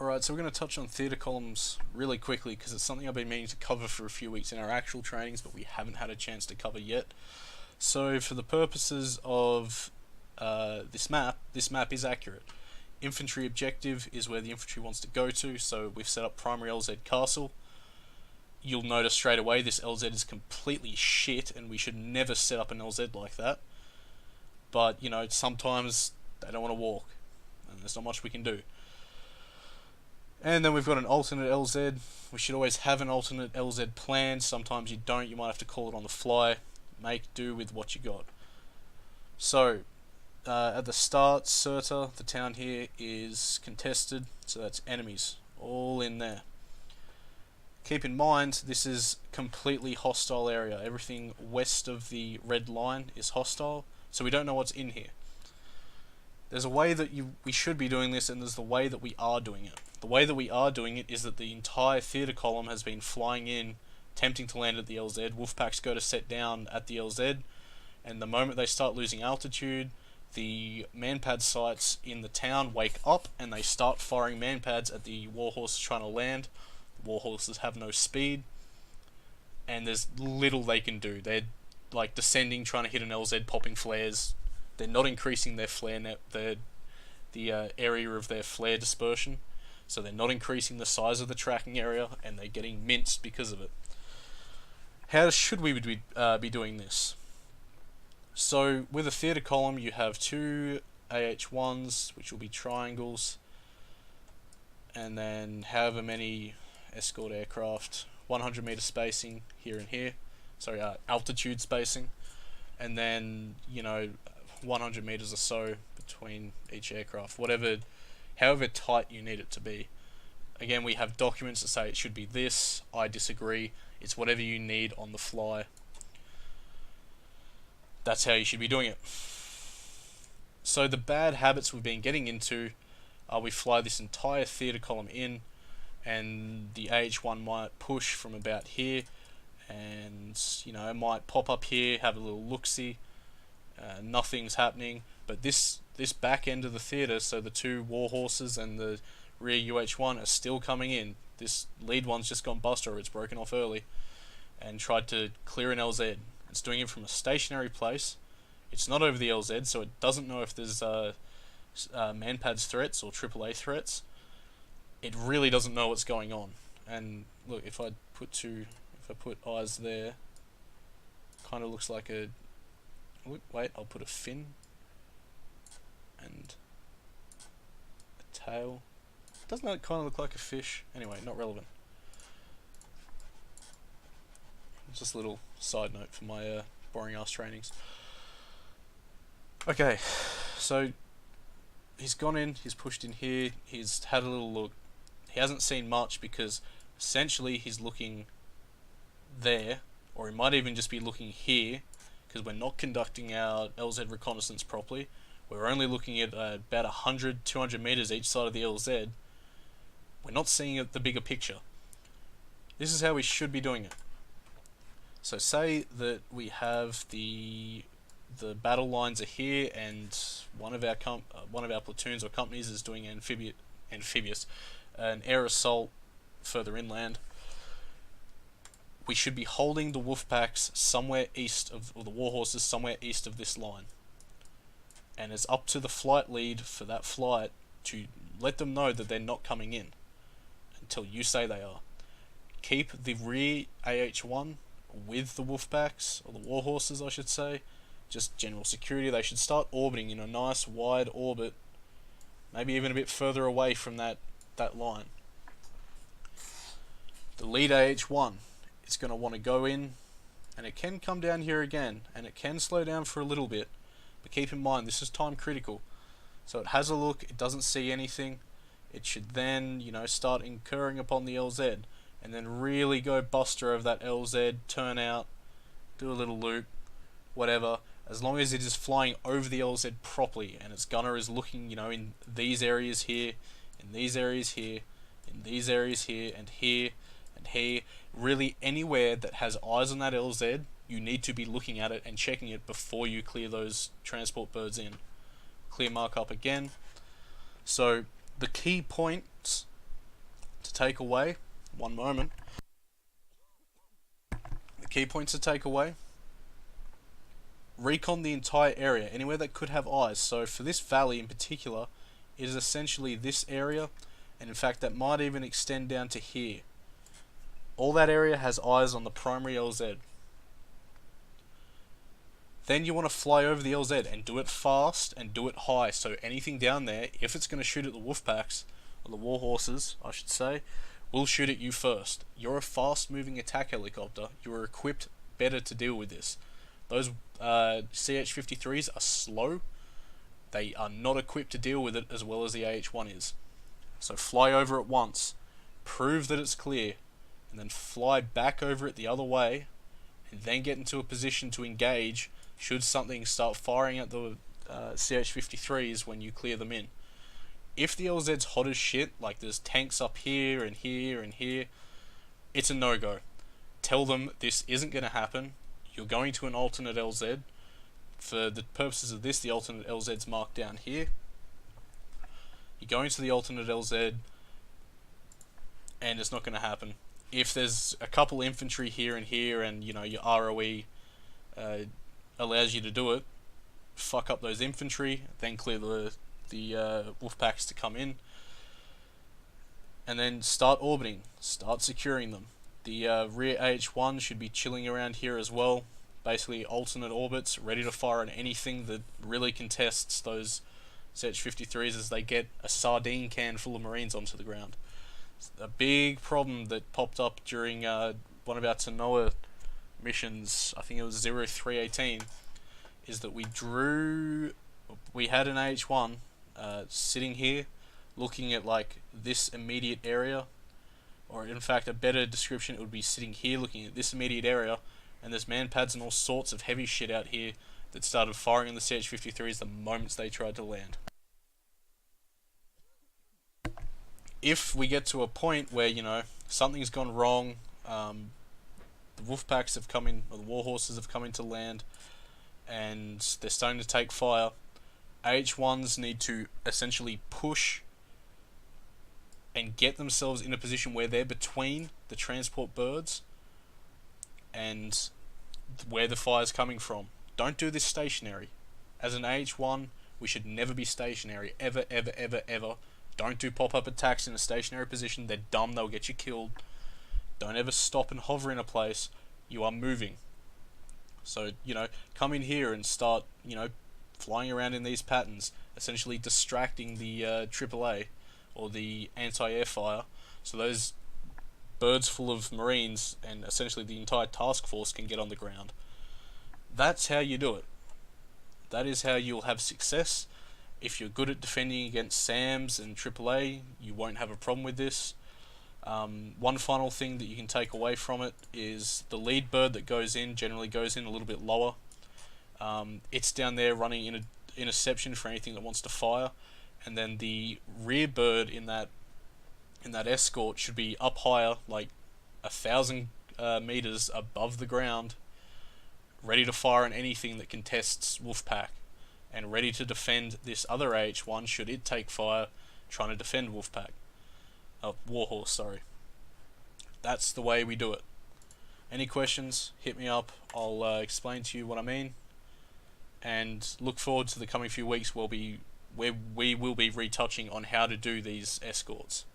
Alright, so we're going to touch on theatre columns really quickly because it's something I've been meaning to cover for a few weeks in our actual trainings, but we haven't had a chance to cover yet. So for the purposes of this map is accurate. Infantry objective is where the infantry wants to go to, so we've set up primary LZ castle. You'll notice straight away this LZ is completely shit and we should never set up an LZ like that. But, you know, sometimes they don't want to walk and there's not much we can do. And then we've got an alternate LZ. We should always have an alternate LZ planned. Sometimes you don't, you might have to call it on the fly. Make do with what you got. So, at the start, Cirta, the town here, is contested, so that's enemies, all in there. Keep in mind, this is completely hostile area. Everything west of the red line is hostile, so we don't know what's in here. There's a way that we should be doing this, and there's the way that we are doing it. The way that we are doing it is that the entire theatre column has been flying in, attempting to land at the LZ. Wolfpacks go to set down at the LZ, and the moment they start losing altitude, the manpad sites in the town wake up, and they start firing manpads at the warhorses trying to land. The warhorses have no speed, and there's little they can do. They're like descending, trying to hit an LZ, popping flares. They're not increasing their flare net, the area of their flare dispersion, so they're not increasing the size of the tracking area, and they're getting minced because of it. How should we be doing this? So with a theatre column, you have two AH1s, which will be triangles, and then however many escort aircraft, 100 meter spacing here and here, sorry, altitude spacing, and then, you know, 100 meters or so between each aircraft, however tight you need it to be. Again, we have documents that say it should be this. I disagree. It's whatever you need on the fly. That's how you should be doing it. So the bad habits we've been getting into are we fly this entire theatre column in, and the AH1 might push from about here, and, you know, it might pop up here, have a little look-see. Nothing's happening, but this back end of the theatre, so the two warhorses and the rear UH1 are still coming in. This lead one's just gone bust, or it's broken off early and tried to clear an LZ. It's doing it from a stationary place. It's not over the LZ, so it doesn't know if there's manpads threats or AAA threats. It really doesn't know what's going on. And look, if I put eyes there, kind of looks like a. Wait, I'll put a fin and a tail. Doesn't that kind of look like a fish? Anyway, not relevant. Just a little side note for my boring ass trainings. Okay, so he's gone in, he's pushed in here, he's had a little look. He hasn't seen much because essentially he's looking there, or he might even just be looking here, because we're not conducting our LZ reconnaissance properly. We're only looking at about 100, 200 meters each side of the LZ. We're not seeing the bigger picture. This is how we should be doing it. So say that we have the battle lines are here, and one of our platoons or companies is doing an air assault further inland. We should be holding the Wolfpacks somewhere east of, or the warhorses somewhere east of this line. And it's up to the flight lead for that flight to let them know that they're not coming in until you say they are. Keep the rear AH1 with the Wolfpacks, or the warhorses I should say, just general security. They should start orbiting in a nice wide orbit, maybe even a bit further away from that line. The lead AH1, it's going to want to go in, and it can come down here again, and it can slow down for a little bit, but keep in mind this is time critical. So it has a look, it doesn't see anything, it should then, you know, start incurring upon the LZ, and then really go buster over that LZ, turn out, do a little loop, whatever, as long as it is flying over the LZ properly, and its gunner is looking, you know, in these areas here, in these areas here, in these areas here, and here, and here. Really anywhere that has eyes on that LZ, you need to be looking at it and checking it before you clear those transport birds in. Clear mark up again. So the key points take away, one moment. The key points to take away: recon the entire area, anywhere that could have eyes. So for this valley in particular, it is essentially this area, and in fact that might even extend down to here. All that area has eyes on the primary LZ. Then you want to fly over the LZ and do it fast and do it high, so anything down there, if it's going to shoot at the wolf packs, or the war horses I should say, will shoot at you first. You're a fast moving attack helicopter, you are equipped better to deal with this. Those CH-53s are slow, they are not equipped to deal with it as well as the AH-1 is. So fly over it once, prove that it's clear, and then fly back over it the other way, and then get into a position to engage should something start firing at the CH-53s when you clear them in. If the LZ's hot as shit, like there's tanks up here and here and here, it's a no-go. Tell them this isn't going to happen, you're going to an alternate LZ. For the purposes of this, the alternate LZ's marked down here. You're going to the alternate LZ, and it's not going to happen. If there's a couple infantry here and here, and you know your ROE allows you to do it, fuck up those infantry, then clear the wolf packs to come in, and then start orbiting, start securing them. The rear AH-1 should be chilling around here as well, basically alternate orbits, ready to fire on anything that really contests those CH-53s as they get a sardine can full of Marines onto the ground. A big problem that popped up during one of our Tanoa missions, I think it was 0318, is that we had an AH-1 sitting here looking at like this immediate area, or in fact a better description, it would be sitting here looking at this immediate area, and there's manpads and all sorts of heavy shit out here that started firing on the CH-53s the moment they tried to land. If we get to a point where, you know, something's gone wrong, the wolf packs have come in, or the war horses have come into land, and they're starting to take fire, AH-1s need to essentially push and get themselves in a position where they're between the transport birds and where the fire's coming from. Don't do this stationary. As an AH-1, we should never be stationary, ever, ever, ever, ever. Don't do pop-up attacks in a stationary position, they're dumb, they'll get you killed. Don't ever stop and hover in a place, you are moving. So, you know, come in here and start, you know, flying around in these patterns, essentially distracting the AAA, or the anti-air fire, so those birds full of Marines, and essentially the entire task force, can get on the ground. That's how you do it. That is how you'll have success. If you're good at defending against SAMs and AAA, you won't have a problem with this. One final thing that you can take away from it is the lead bird that goes in generally goes in a little bit lower. It's down there running in a interception for anything that wants to fire, and then the rear bird in that escort should be up higher, like 1,000 meters above the ground, ready to fire on anything that contests Wolfpack, and ready to defend this other AH-1 should it take fire trying to defend Wolfpack. Warhorse, sorry. That's the way we do it. Any questions, hit me up, I'll explain to you what I mean, and look forward to the coming few weeks where we will be retouching on how to do these escorts.